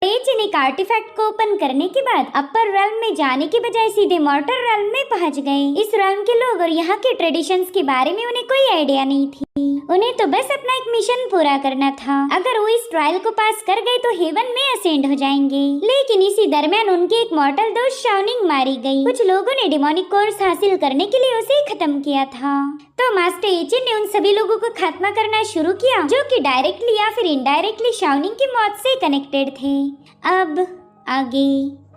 Page एक artefact को open करने के बाद अपर रेल्म में जाने के बजाय सीधे मॉर्टर रेल्म में पहुंच गए। इस रेल्म के लोग और यहाँ के ट्रेडिशंस के बारे में उन्हें कोई आइडिया नहीं थी। उन्हें तो बस अपना एक मिशन पूरा करना था। अगर वो इस ट्रायल को पास कर गए तो हेवन में असेंड हो जाएंगे। लेकिन इसी दरमियान उनके एक मॉर्टल दोस्त शाउनिंग मारी गई। कुछ लोगों ने डिमोनिक कोर्स हासिल करने के लिए उसे खत्म किया था। तो मास्टर एचिन ने उन सभी लोगों को खात्मा करना शुरू किया जो कि डायरेक्टली या फिर इनडायरेक्टली शाउनिंग की मौत से कनेक्टेड थे। अब आगे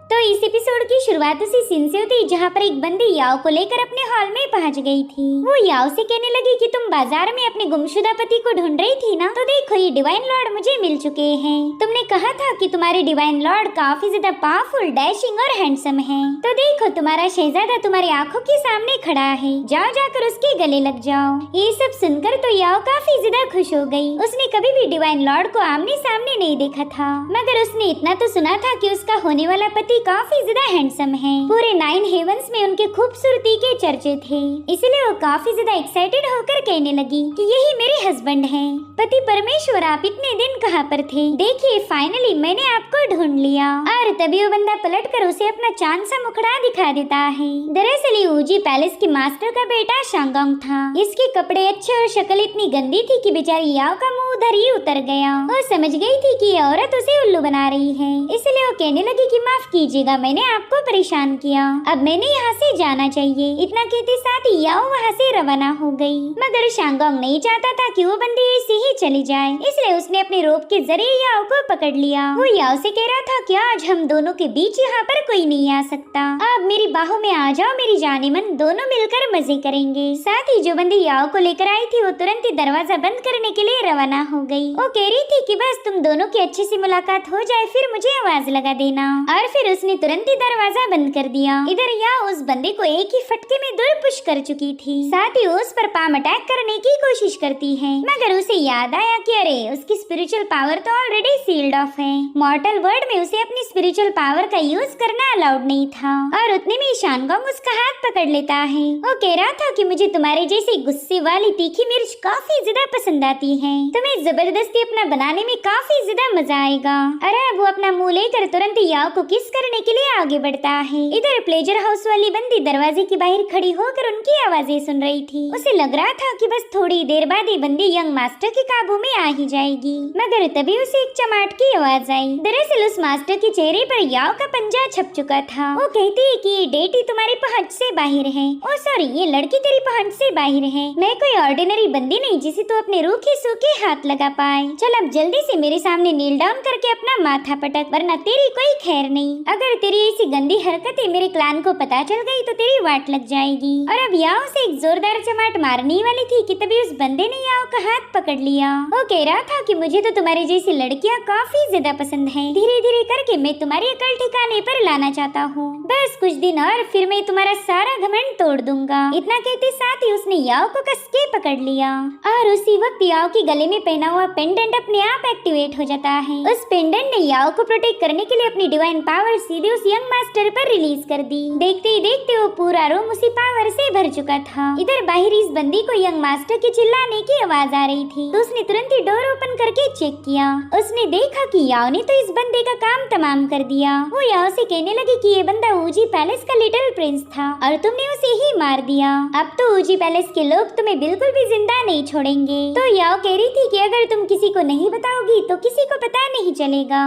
तो इस एपिसोड की शुरुआत उसी सीन से होती जहाँ पर एक बंदी याओ को लेकर अपने हॉल में पहुँच गई थी। वो याओ से कहने लगी कि तुम बाजार में अपने गुमशुदा पति को ढूंढ रही थी ना, तो देखो ये डिवाइन लॉर्ड मुझे मिल चुके हैं। तुमने कहा था कि तुम्हारे डिवाइन लॉर्ड काफी ज्यादा पावरफुल, डैशिंग और हैंडसम है। तो देखो तुम्हारा शहजादा तुम्हारी आंखों के सामने खड़ा है, जाओ जाकर उसके गले लग जाओ। ये सब सुनकर तो याओ काफी ज्यादा खुश हो गई। उसने कभी भी डिवाइन लॉर्ड को आमने सामने नहीं देखा था, मगर उसने इतना तो सुना था कि उसका होने वाला पति काफी ज्यादा हैंडसम है। पूरे 9 हेवंस में उनके खूबसूरती के चर्चे थे, इसलिए वो काफी ज्यादा एक्साइटेड होकर कहने लगी कि यही मेरे हस्बैंड हैं। पति परमेश्वर, आप इतने दिन कहाँ पर थे? देखिए फाइनली मैंने आपको ढूंढ लिया। और तभी वो बंदा पलटकर उसे अपना चांद सा मुखड़ा दिखा देता है। दरअसल ये ऊजी पैलेस के मास्टर का बेटा शांगोंग था। इसके कपड़े अच्छे और शक्ल इतनी गंदी थी कि बेचारी याओ का मुंह उधर ही उतर गया। वो समझ गई थी कि ये औरत उसे उल्लू बना रही है, इसलिए वो कहने लगी कि माफ कीजिएगा, मैंने आपको परेशान किया, अब मैंने यहाँ से जाना चाहिए। इतना कहते साथ ही याओ वहाँ से रवाना हो गई। मगर शांगोंग नहीं चाहता था कि वो बंदी ऐसे ही चली जाए, इसलिए उसने अपने रोप के जरिए याओ को पकड़ लिया। वो याओ से कह रहा था कि आज हम दोनों के बीच यहाँ पर कोई नहीं आ सकता, अब मेरी बाहों में आ जाओ मेरी जाने मन, दोनों मिलकर मजे करेंगे। साथ ही जो बंदी याओ को लेकर आई थी वो तुरंत ही दरवाजा बंद करने के लिए रवाना हो गई। वो कह रही थी कि बस तुम दोनों की अच्छी सी मुलाकात हो जाए फिर मुझे आवाज लगा देना। और फिर उसने तुरंत ही दरवाजा बंद कर दिया। इधर याओ उस बंदे को एक ही फटके में दूर पुश कर चुकी थी। साथ ही उस पर पाम अटैक करने की कोशिश करती है, मगर उसे याद आया कि अरे उसकी स्पिरिचुअल पावर तो ऑलरेडी सील्ड ऑफ है। मॉर्टल वर्ल्ड में उसे अपनी स्पिरिचुअल पावर का यूज करना अलाउड नहीं था। और उतने में शांगोंग उसका हाथ पकड़ लेता है। वो कह रहा था कि मुझे तुम्हारे जैसी गुस्से वाली तीखी मिर्च काफी ज्यादा पसंद आती है, तुम्हें जबरदस्ती अपना बनाने में काफी ज्यादा मजा आएगा। अरे वो अपना मुंह लेकर तुरंत याओ को किस करने के लिए आगे बढ़ता है। इधर प्लेजर हाउस वाली बंदी दरवाजे के बाहर खड़ी होकर उनकी आवाजें सुन रही थी। उसे लग रहा था कि बस थोड़ी देर बाद ये बंदी यंग मास्टर के काबू में आ ही जाएगी, मगर तभी उसे एक चमाट की आवाज आई। दरअसल उस मास्टर के चेहरे पर याओ का पंजा छप चुका था। वो कहती है कि ये डेटी तुम्हारी पहुंच से बाहर है। ओ सॉरी, ये लड़की तेरी पहुंच से बाहर है। मैं कोई ऑर्डिनरी बंदी नहीं जिसे तू अपने रूखे सूखे हाथ लगा पाए। चल अब जल्दी से मेरे सामने नील डाउन करके अपना माथा पटक, वरना तेरी कोई खैर नहीं। अगर तेरी ऐसी गंदी हरकतें मेरे क्लान को पता चल गई तो तेरी वाट लग जाएगी। और अब याओ से एक जोरदार चमाट मारने वाली थी कि तभी उस बंदे ने याओ का हाथ पकड़ लिया। वो कह रहा था कि मुझे तो तुम्हारी जैसी लड़कियां काफी ज्यादा पसंद हैं। धीरे धीरे करके मैं तुम्हारी अकल ठिकाने पर लाना चाहता हूँ, बस कुछ दिन और फिर मैं तुम्हारा सारा घमंड तोड़ दूंगा। इतना कहते साथ ही उसने याओ को कस के पकड़ लिया और उसी वक्त याओ के गले में पहना हुआ पेंडेंट अपने आप एक्टिवेट हो जाता है। उस पेंडेंट ने याओ को प्रोटेक्ट करने के लिए अपनी डिवाइन पावर सीधे उस यंग मास्टर पर रिलीज कर दी। देखते ही देखते वो पूरा रूम उसी पावर से भर चुका था। इधर बाहर इस बंदी को यंग मास्टर के चिल्लाने की आवाज आ रही थी, तो उसने तुरंत ही डोर ओपन करके चेक किया। उसने देखा कि याओ ने तो इस बंदे का काम तमाम कर दिया। वो याओ से कहने लगी कि ये बंदा ऊजी पैलेस का लिटिल प्रिंस था और तुमने उसे ही मार दिया। अब तो ऊजी पैलेस के लोग तुम्हें बिल्कुल भी जिंदा नहीं छोड़ेंगे। तो याओ कह रही थी कि अगर तुम किसी को नहीं बताओगी तो किसी को पता नहीं चलेगा।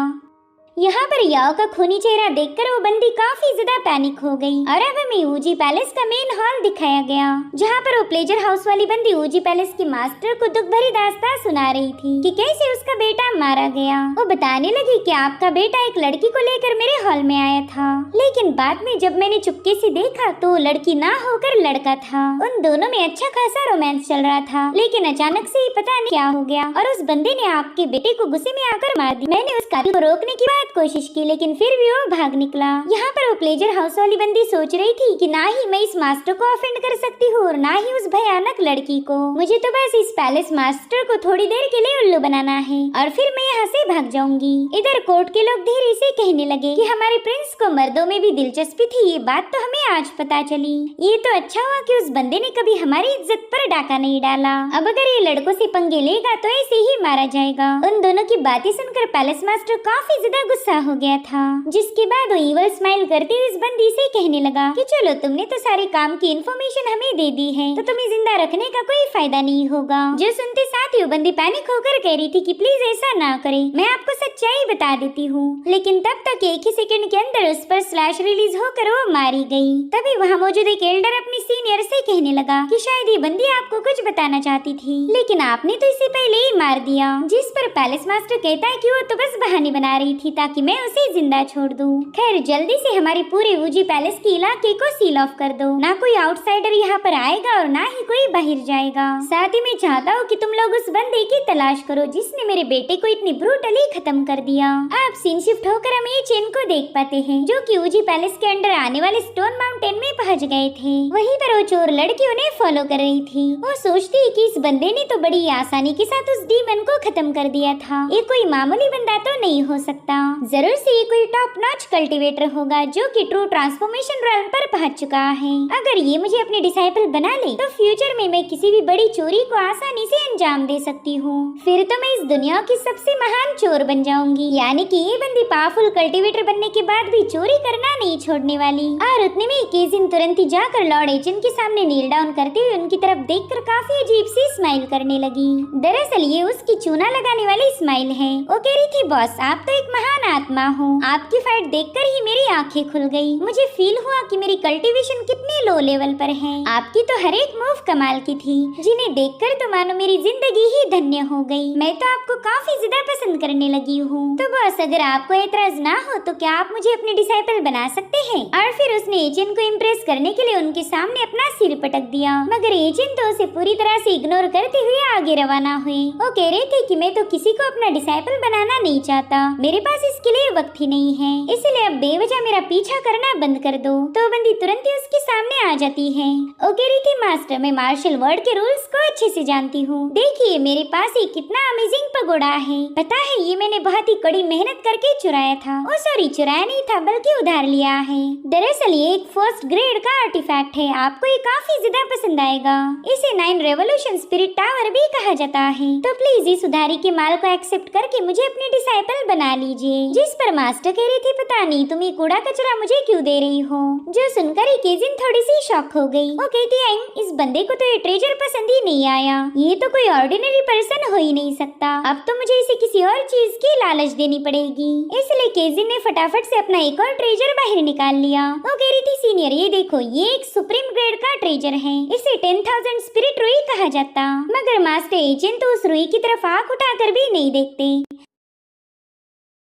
यहाँ पर याओ का खूनी चेहरा देखकर वो बंदी काफी ज्यादा पैनिक हो गई। और अब हमें ऊजी पैलेस का मेन हॉल दिखाया गया, जहाँ पर वो प्लेजर हाउस वाली बंदी ऊजी पैलेस के मास्टर को दुख भरी दास्तान सुना रही थी कि कैसे उसका बेटा मारा गया। वो बताने लगी कि आपका बेटा एक लड़की को लेकर मेरे हॉल में आया था, लेकिन बाद में जब मैंने चुपके से देखा तो वो लड़की ना होकर लड़का था। उन दोनों में अच्छा खासा रोमांस चल रहा था, लेकिन अचानक से ही पता नहीं क्या हो गया और उस बंदे ने आपके बेटे को गुस्से में आकर मार दी। मैंने उस कातिल को रोकने की कोशिश की, लेकिन फिर भी वो भाग निकला। यहाँ पर वो प्लेजर हाउस वाली बंदी सोच रही थी कि ना ही मैं इस मास्टर को ऑफेंड कर सकती हूँ और ना ही उस भयानक लड़की को। मुझे तो बस इस पैलेस मास्टर को थोड़ी देर के लिए उल्लू बनाना है और फिर मैं यहाँ से भाग जाऊंगी। इधर कोर्ट के लोग धीरे से कहने लगे कि हमारे प्रिंस को मर्दों में भी दिलचस्पी थी, ये बात तो हमें आज पता चली। ये तो अच्छा हुआ कि उस बंदे ने कभी हमारी इज्जत पर डाका नहीं डाला। अब अगर ये लड़कों से पंगे लेगा तो ऐसे ही मारा जाएगा। उन दोनों की बातें सुनकर पैलेस मास्टर काफी ज्यादा गुस्सा हो गया था, जिसके बाद वो ईवल स्माइल करते हुए इस बंदी से कहने लगा कि चलो तुमने तो सारे काम की इन्फॉर्मेशन हमें दे दी है, तो तुम्हें जिंदा रखने का कोई फायदा नहीं होगा। जो सुनते साथ ही वो बंदी पैनिक होकर कह रही थी कि प्लीज ऐसा ना करे, मैं आपको सच्चाई बता देती हूँ। लेकिन तब तक एक ही सेकंड के अंदर उस पर स्लैश रिलीज होकर वो मारी गई। तभी वहाँ मौजूद एक एल्डर अपनी सीनियर से कहने लगा कि शायद ये बंदी आपको कुछ बताना चाहती थी, लेकिन आपने तो इसे पहले ही मार दिया। जिस पर पैलेस मास्टर कहता है कि वो तो बस बहाने बना रही थी ताकि मैं उसे जिंदा छोड़ दूं। खैर जल्दी से हमारे पूरे वूजी पैलेस के इलाके को सील ऑफ कर दो, ना कोई आउटसाइडर यहाँ पर आएगा और ना ही कोई बाहर जाएगा। साथ ही मैं चाहता हूँ कि तुम लोग उस बंदे की तलाश करो जिसने मेरे बेटे को इतनी ब्रूटली खत्म कर दिया। आप सीन शिफ्ट होकर हम ये चेन को देख पाते हैं जो कि वूजी पैलेस के अंडर आने वाले स्टोन माउंटेन में पहुँच गए थे। वहीं पर वो चोर लड़की उन्हें फॉलो कर रही थी। वो सोचती है कि इस बंदे ने तो बड़ी आसानी के साथ उस डीमन को खत्म कर दिया था, ये कोई मामूली बंदा तो नहीं हो सकता, जरूर से ये कोई टॉप नॉच कल्टीवेटर होगा जो कि ट्रू ट्रांसफॉर्मेशन रैम पर पहुंच चुका है। अगर ये मुझे अपने डिसाइपल बना ले तो फ्यूचर में मैं किसी भी बड़ी चोरी को आसानी से अंजाम दे सकती हूँ। फिर तो मैं इस दुनिया की सबसे महान चोर बन जाऊंगी। यानी कि ये बंदी पावरफुल कल्टीवेटर बनने के बाद भी चोरी करना नहीं छोड़ने वाली। और उतने में केजिन तुरंत ही जाकर लॉर्ड एजेंट के सामने नील डाउन करते हुए उनकी तरफ देखकर काफी अजीब सी स्माइल करने लगी। दरअसल ये उसकी चूना लगाने वाली स्माइल है। वो कह रही थी बॉस आप तो एक महान आत्मा हो, आपकी फाइट देखकर ही मेरी आंखें खुल गई। मुझे फील हुआ कि मेरी कल्टीवेशन कितनी लो लेवल पर है। आपकी तो हर एक मूव कमाल की थी, जिन्हें देखकर तो मानो मेरी जिंदगी ही धन्य हो गई। मैं तो आपको काफी ज्यादा पसंद करने लगी हूँ। तो बॉस अगर आपको एतराज ना हो तो क्या आप मुझे अपने डिसाइपल बना सकते हैं? और फिर उसने एजेंट को इम्प्रेस करने के लिए उनके सामने अपना सिर पटक दिया, मगर एजेंट तो उसे पूरी तरह से इग्नोर करते हुए आगे रवाना हुए। वो कह रहे थे कि मैं तो किसी को अपना डिसाइपल बनाना नहीं चाहता, मेरे पास इसके लिए वक्त ही नहीं है, इसलिए अब बेवजह मेरा पीछा करना बंद कर दो। तो बंदी तुरंत ही उसके सामने आ जाती है। वो कह रही थी मास्टर मैं मार्शल वर्ड के रूल्स को अच्छे से जानती हूँ, देखिए मेरे पास ये कितना अमेजिंग पगोड़ा है, पता है ये मैंने बहुत ही कड़ी मेहनत करके चुराया था। ओ सॉरी चुराया नहीं था बल्कि उधार लिया है। दरअसल ये एक फर्स्ट ग्रेड का आर्टिफैक्ट है, आपको ये काफी ज्यादा पसंद आएगा। इसे 9 रेवोल्यूशन स्पिरिट टावर भी कहा जाता है। तो प्लीज इस उधारी के माल को एक्सेप्ट करके मुझे अपनी डिसाइपल बना लीजिए। जिस पर मास्टर कह रही थी पता नहीं तुम ये कूड़ा कचरा मुझे क्यों दे रही हो। जो सुनकर ही केजिन थोड़ी सी शॉक हो गई। वो कहती है इस बंदे को तो ये ट्रेजर पसंद ही नहीं आया, ये तो कोई ऑर्डिनरी पर्सन हो ही नहीं सकता, अब तो मुझे इसे किसी और चीज की लालच देनी पड़ेगी। इसलिए केजिन ने फटाफट से अपना एक और ट्रेजर बाहर निकाल लिया। वो कह रही थी सीनियर ये देखो ये एक सुप्रीम ग्रेड का ट्रेजर है, इसे 10,000 स्पिरिट रुई कहा जाता। मगर मास्टर एजेंट तो उस रुई की तरफ आंख उठाकर भी नहीं देखते,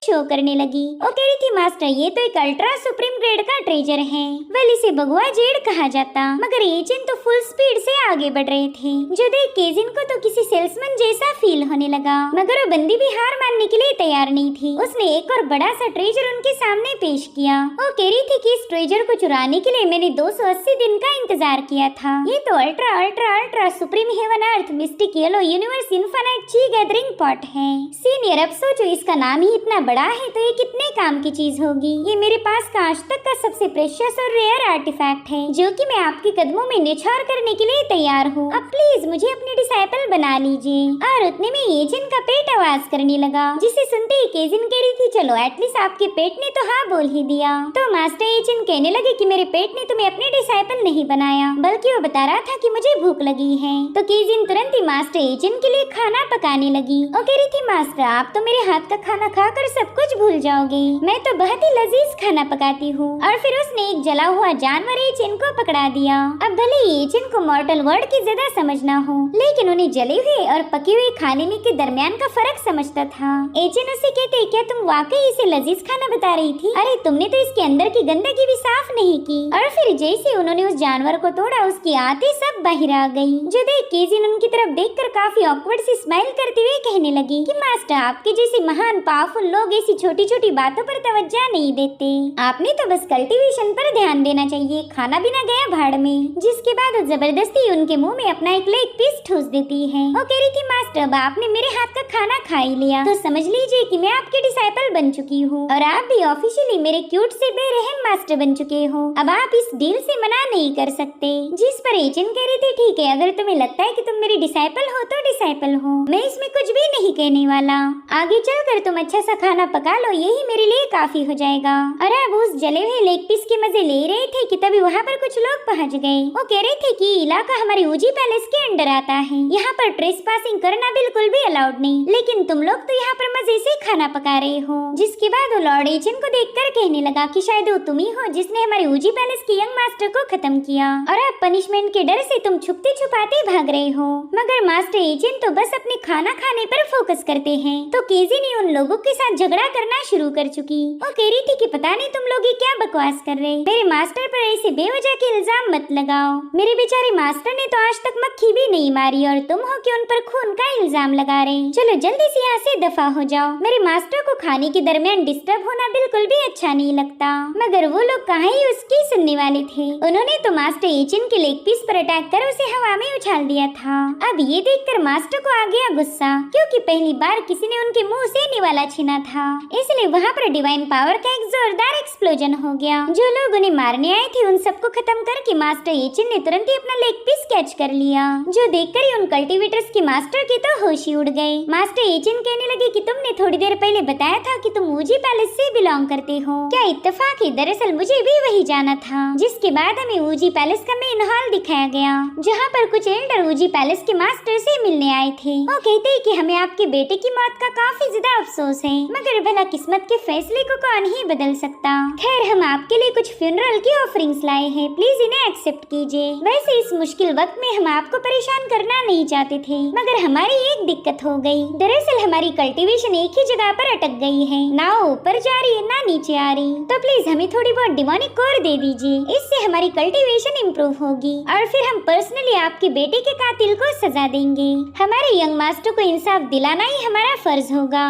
शो करने लगी। वो कह रही थी मास्टर ये तो एक अल्ट्रा सुप्रीम ग्रेड का ट्रेजर है, वेल इसे भगवा जेड कहा जाता। मगर एजेंट तो फुल स्पीड से आगे बढ़ रहे थे, जो देख केजिन को तो किसी सेल्समैन जैसा फील होने लगा। मगर वो बंदी भी हार मानने के लिए तैयार नहीं थी, उसने एक और बड़ा सा ट्रेजर उनके सामने पेश किया। वो कह रही थी कि इस ट्रेजर को चुराने के लिए मैंने 280 दिन का इंतजार किया था, ये तो ultra ultra ultra supreme heaven earth mystic yellow universe infinite ची गैदरिंग पॉट है। सीनियर अब सोचो इसका नाम ही इतना बड़ा है तो ये कितने काम की चीज होगी। ये मेरे पास का आज तक का सबसे प्रेशियस और रेयर आर्टिफैक्ट है जो कि मैं आपके कदमों में निछावर करने के लिए तैयार हूँ। अब प्लीज मुझे अपने डिसाइपल बना लीजिए। और उतने में एजेंट का पेट आवाज करने लगा, जिसे सुनते ही केजिन कह रही थी चलो एटलीस्ट आपके पेट ने तो हाँ बोल ही दिया। तो मास्टर एजेंट कहने लगे कि मेरे पेट ने तुम्हें अपने डिसाइपल नहीं बनाया, बल्कि वो बता रहा था कि मुझे भूख लगी है। तो केजिन तुरंत ही मास्टर एजेंट के लिए खाना पकाने लगी। वो कह रही थी मास्टर आप तो मेरे हाथ का खाना खाकर सब कुछ भूल जाओगे, मैं तो बहुत ही लजीज खाना पकाती हूँ। और फिर उसने एक जला हुआ जानवर एजेंट को पकड़ा दिया। अब भले ही एजेंट को मॉर्टल वर्ड की ज्यादा समझ ना हो, लेकिन उन्हें जले हुए और पके हुए खाने में के दरमियान का फर्क समझता था। एजेंट उसे कहते क्या तुम वाकई इसे लजीज खाना बता रही थी? अरे तुमने तो इसके अंदर की गंदगी भी साफ नहीं की। और फिर जैसे उन्होंने उस जानवर को तोड़ा उसकी आंतें सब बाहर आ गई। जो देख केजिन उनकी तरफ देखकर काफी ऑकवर्ड सी स्माइल करते हुए कहने लगी कि मास्टर आपके जैसे महान पावरफुल लोग ऐसी छोटी छोटी बातों पर तवज्जो नहीं देते, आपने तो बस कल्टीवेशन पर ध्यान देना चाहिए। खाना भी ना गया भाड़ में। जिसके बाद वो जबरदस्ती उनके मुंह में अपना एक लेग पीस ठूस देती है। वो कह रही थी मास्टर अब आपने मेरे हाथ का खाना खा ही लिया तो समझ लीजिए कि मैं आपके डिसाइपल बन चुकी हूँ और आप भी ऑफिशियली मेरे क्यूट से बेरहम मास्टर बन चुके हो। अब आप इस डील से मना नहीं कर सकते। जिस पर एजेंट कह रही थी ठीक है अगर तुम्हें लगता है कि तुम मेरी डिसाइपल हो तो डिसाइपल हो, मैं इसमें कुछ भी नहीं कहने वाला। आगे चलकर तुम अच्छा सा खाना खाना पका लो, यही मेरे लिए काफी हो जाएगा। और अब उस जले हुए लेग पीस के मजे ले रहे थे कि तभी वहाँ पर कुछ लोग पहुँच गए। वो कह रहे थे कि इलाका हमारे ऊजी पैलेस के अंडर आता है, यहाँ पर ट्रेसपासिंग करना बिल्कुल भी अलाउड नहीं, लेकिन तुम लोग तो यहाँ पर मजे से खाना पका रहे हो। जिसके बाद वो लॉर्ड एचन को देखकर कहने लगा कि शायद वो तुम ही हो जिसने हमारे ऊजी पैलेस के यंग मास्टर को खत्म किया, और अब पनिशमेंट के डर से तुम छुपते छुपाते भाग रहे हो। मगर मास्टर एचन तो बस अपने खाना खाने पर फोकस करते हैं। तो केजी ने उन लोगों के साथ झगड़ा करना शुरू कर चुकी। वो कह रही थी कि पता नहीं तुम लोग ये क्या बकवास कर रहे, मेरे मास्टर पर ऐसे बेवजह के इल्जाम मत लगाओ। मेरे बेचारे मास्टर ने तो आज तक मक्खी भी नहीं मारी और तुम हो कि उन पर खून का इल्जाम लगा रहे। चलो जल्दी से यहाँ से दफा हो जाओ, मेरे मास्टर को खाने के दरमियान डिस्टर्ब होना बिल्कुल भी अच्छा नहीं लगता। मगर वो लोग कहाँ ही उसकी सुनने वाले थे। उन्होंने तो मास्टर एचन के लेग पीस पर अटैक कर उसे हवा में उछाल दिया था। अब ये देखकर मास्टर को आ गया गुस्सा, क्योंकि पहली बार किसी ने उनके मुंह से निवाला छीना था, इसलिए वहाँ पर डिवाइन पावर का एक जोरदार एक्सप्लोजन हो गया। जो लोग उन्हें मारने आए थे उन सबको खत्म करके मास्टर एचन ने तुरंत ही अपना लेग पीस कैच कर लिया, जो देखकर ही उन कल्टीवेटर्स के मास्टर के तो होश ही उड़ गए। मास्टर एचन कहने लगे कि तुमने थोड़ी देर पहले बताया था कि तुम ऊजी पैलेस से बिलोंग करते हो, क्या इत्तेफाक है? दरअसल मुझे भी वही जाना था। जिसके बाद हमें ऊजी पैलेस का मेन हॉल दिखाया गया, जहाँ पर कुछ एल्डर ऊजी पैलेस के मास्टर से मिलने आए थे। वो कहते हैं कि हमें आपके बेटे की मौत का काफी ज्यादा अफसोस है, मगर भला किस्मत के फैसले को कौन ही बदल सकता। खैर हम आपके लिए कुछ फ्यूनरल की ऑफरिंग्स लाए हैं, प्लीज इन्हें एक्सेप्ट कीजिए। वैसे इस मुश्किल वक्त में हम आपको परेशान करना नहीं चाहते थे, मगर हमारी एक दिक्कत हो गई। दरअसल हमारी कल्टीवेशन एक ही जगह पर अटक गई है, ना ऊपर जा रही है ना नीचे आ रही, तो प्लीज हमें थोड़ी बहुत डिमोनिक कोर दे दीजिए, इससे हमारी कल्टीवेशन इम्प्रूव होगी और फिर हम पर्सनली आपके बेटे के कातिल को सजा देंगे। हमारे यंग मास्टर को इंसाफ दिलाना ही हमारा फर्ज होगा।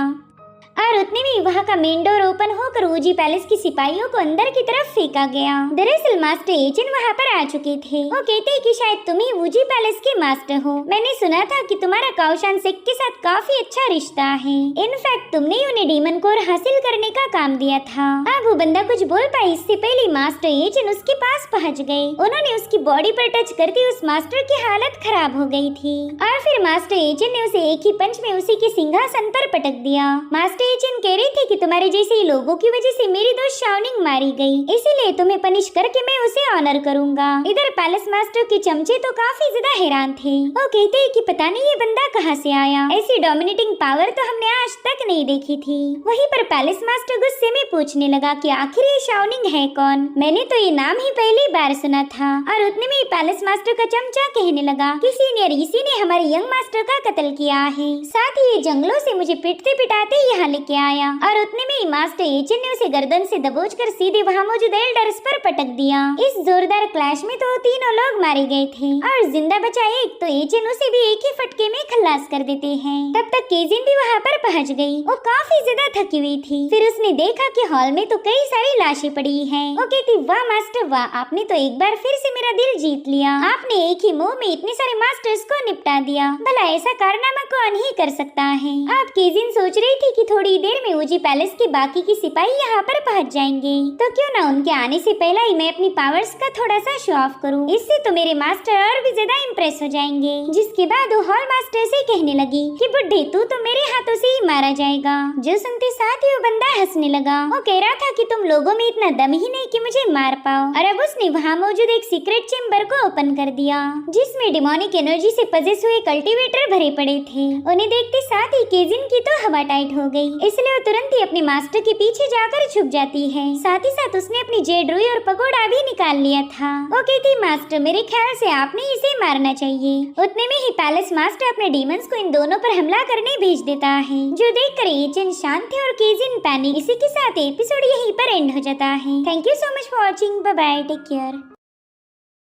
और उतने में वहाँ का मेन डोर ओपन होकर ऊजी पैलेस की सिपाहियों को अंदर की तरफ फेंका गया। दरअसल मास्टर एचन वहाँ पर आ चुके थे। वो कहते हैं कि शायद तुम ही ऊजी पैलेस के मास्टर हो। मैंने सुना था कि तुम्हारा काउशान सेक के साथ काफी अच्छा रिश्ता है। इनफैक्ट तुमने ही उन्हें डीमन कोर हासिल करने का काम दिया था। अब वो बंदा कुछ बोल पाए इससे पहले मास्टर एचन उसके पास पहुँच गए। उन्होंने उसकी बॉडी पर टच करते उस मास्टर की हालत खराब हो गई थी और फिर मास्टर एचन ने उसे एक ही पंच में उसी के सिंहासन पर पटक दिया। मास्टर एचन कह रही थी कि तुम्हारे जैसे लोगों की वजह से मेरी दोस्त शाओनिंग मारी गई, इसीलिए तुम्हें पनिश करके मैं उसे ऑनर करूंगा। इधर पैलेस मास्टर के चमचे तो काफी ज्यादा हैरान थे। वो कहते हैं कि पता नहीं ये बंदा कहाँ से आया, ऐसी डोमिनेटिंग पावर तो हमने आज तक नहीं देखी थी। वहीं पर पैलेस मास्टर गुस्से में पूछने लगा कि आखिर ये शाओनिंग है कौन, मैंने तो ये नाम ही पहली बार सुना था। और उतने में पैलेस मास्टर का चमचा कहने लगा कि सीनियर इसी ने हमारे यंग मास्टर का कत्ल किया है, साथ ही ये जंगलों से मुझे पिटते पिटाते यहाँ लेके आया। और उतने में मास्टर एचन ने उसे गर्दन से दबोचकर सीधे वहाँ मौजूद एल्डर्स पर पटक दिया। इस जोरदार क्लैश में तो तीनों लोग मारे गए थे और जिंदा बचा एक, तो एचन उसे भी एक ही फटके में खल्लास कर देते हैं। तब तक केजिन भी वहाँ पर पहुँच गई। वो काफी ज्यादा थकी हुई थी। फिर उसने देखा कि हॉल में तो कई सारी लाशें पड़ी हैं। वो कहती, वाह मास्टर वाह, आपने तो एक बार फिर से मेरा दिल जीत लिया। आपने एक ही मुंह में इतने सारे मास्टर्स को निपटा दिया, भला ऐसा कारनामा कौन ही कर सकता है। अब केजिन सोच रही थी कि थोड़ी देर में ऊजी पैलेस के बाकी की सिपाही यहाँ पर पहुँच जाएंगे, तो क्यों ना उनके आने से पहले ही मैं अपनी पावर्स का थोड़ा सा शो ऑफ करूँ, इससे तो मेरे मास्टर और भी ज्यादा इम्प्रेस हो जाएंगे। जिसके बाद वो हॉल मास्टर से कहने लगी कि बुड्ढे तू तो मेरे हाथों से ही मारा जाएगा। जो सुनते साथ ही वो बंदा हंसने लगा। वो कह रहा था कि तुम लोगों में इतना दम ही नहीं कि मुझे मार पाओ। और अब उसने वहाँ मौजूद एक सीक्रेट चेम्बर को ओपन कर दिया, जिसमें डिमोनिक एनर्जी से पजेस हुए कल्टीवेटर भरे पड़े थे। उन्हें देखते साथ ही केजिन की तो हवा टाइट हो गई, इसलिए वो तुरंत ही अपने मास्टर के पीछे जाकर छुप जाती है। साथ ही साथ उसने अपनी जेड रुई और पगोड़ा भी निकाल लिया था। वो कहती, मास्टर मेरे ख्याल से आपने इसे मारना चाहिए। उतने में ही पैलेस मास्टर अपने डीमंस को इन दोनों पर हमला करने भेज देता है, जो देखकर एचन शांत थे और केजिन पैनिक। इसी के साथ एपिसोड यहीं पर एंड हो जाता है। Thank you so much for watching, bye bye, take care.